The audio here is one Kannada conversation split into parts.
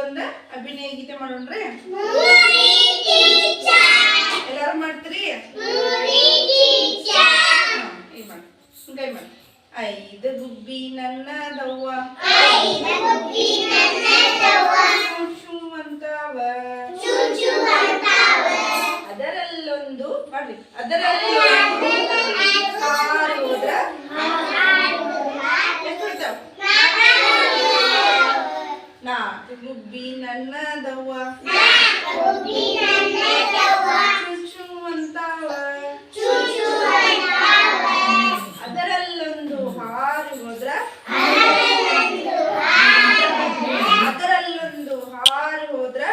ಒಂದು ಅಭಿನಯ ಗೀತೆ ಮಾಡೋಣ್ರಿ. ಎಲ್ಲಾರು ಮಾಡ್ತೀರಿ? ಕೈ ಮಾಡಿ. ಐದು ಗುಬ್ಬಿ ನನ್ನದವ್ವ ಚೂ ಅಂತವ ಅದರಲ್ಲೊಂದು ಮಾಡ್ರಿ. ಅದರಲ್ಲಿ ಹೋದ್ರ ನಾಲ್ಕು ಗುಬ್ಬಿ ನನ್ನದವ್ವ ಚೂ ಅಂತವ ಅದರಲ್ಲೊಂದು ಹಾರಿ ಹೋದ್ರ ಅದರಲ್ಲೊಂದು ಹಾರಿ ಹೋದ್ರ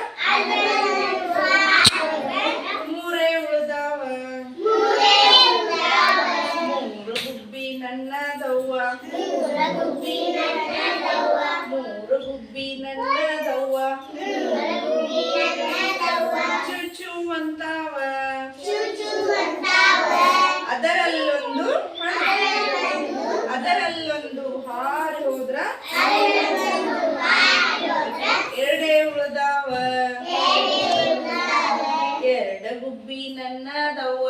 ಮೂರೇ ಉಳಿದವ ಮೂರು ಗುಬ್ಬಿ ನನ್ನದವ್ವ ಮೂರು ಗುಬ್ಬಿ ನನ್ನದವ್ವ ಚುಚು ಅಂತವ ಅದರಲ್ಲೊಂದು ಅದರಲ್ಲೊಂದು ಹಾರಿ ಹೋದ್ರ ಎರಡೇ ಉಳಿದವ ಎರಡು ಗುಬ್ಬಿ ನನ್ನದವ್ವ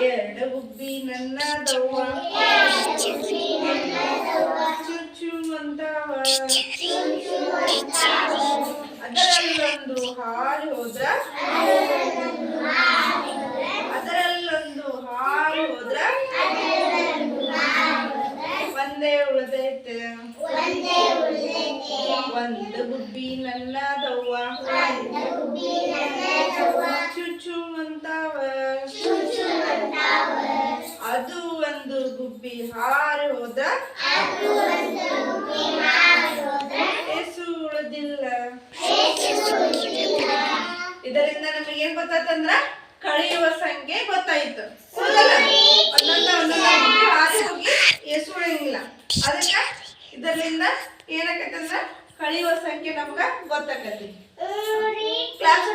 ಎರಡು ಗುಬ್ಬಿ ನನ್ನದವ್ವ ಚುಚ್ಚು ಅಂತವ ಅದರಲ್ಲೊಂದು ಹಾರಿ ಹೋದ್ರ ಅದರಲ್ಲೊಂದು ಹಾರಿ ಹೋದ್ರ ಒಂದೇ ಉಳಿದೈತೆ ಒಂದು ಗುಬ್ಬಿ ನನ್ನದವ್ವ ಚುಚ್ಚು ಅಂತವ ಅದು ಒಂದು ಗುಬ್ಬಿ ಹಾರಿ ಹೋದ್ರ ಏಸು ಉಳಿದಿಲ್ಲ. ಇದರಿಂದ ನಮಗೆ ಏನ್ ಗೊತ್ತಾಯ್ತಂದ್ರ ಕಳೆಯುವ ಸಂಖ್ಯೆ ಗೊತ್ತಾಯ್ತು. ಒಂದೊಂದ ಹಾರಿ ಹೋಗಿ ಏಸು ಉಳಿಯಂಗಿಲ್ಲ. ಅದಕ್ಕೆ ಇದರಿಂದ ಏನಾಕತ್ತಂದ್ರ ಕಳೆಯುವ ಸಂಖ್ಯೆ ನಮ್ಗ ಗೊತ್ತಾಕತಿ. ಕ್ಲಾಸ್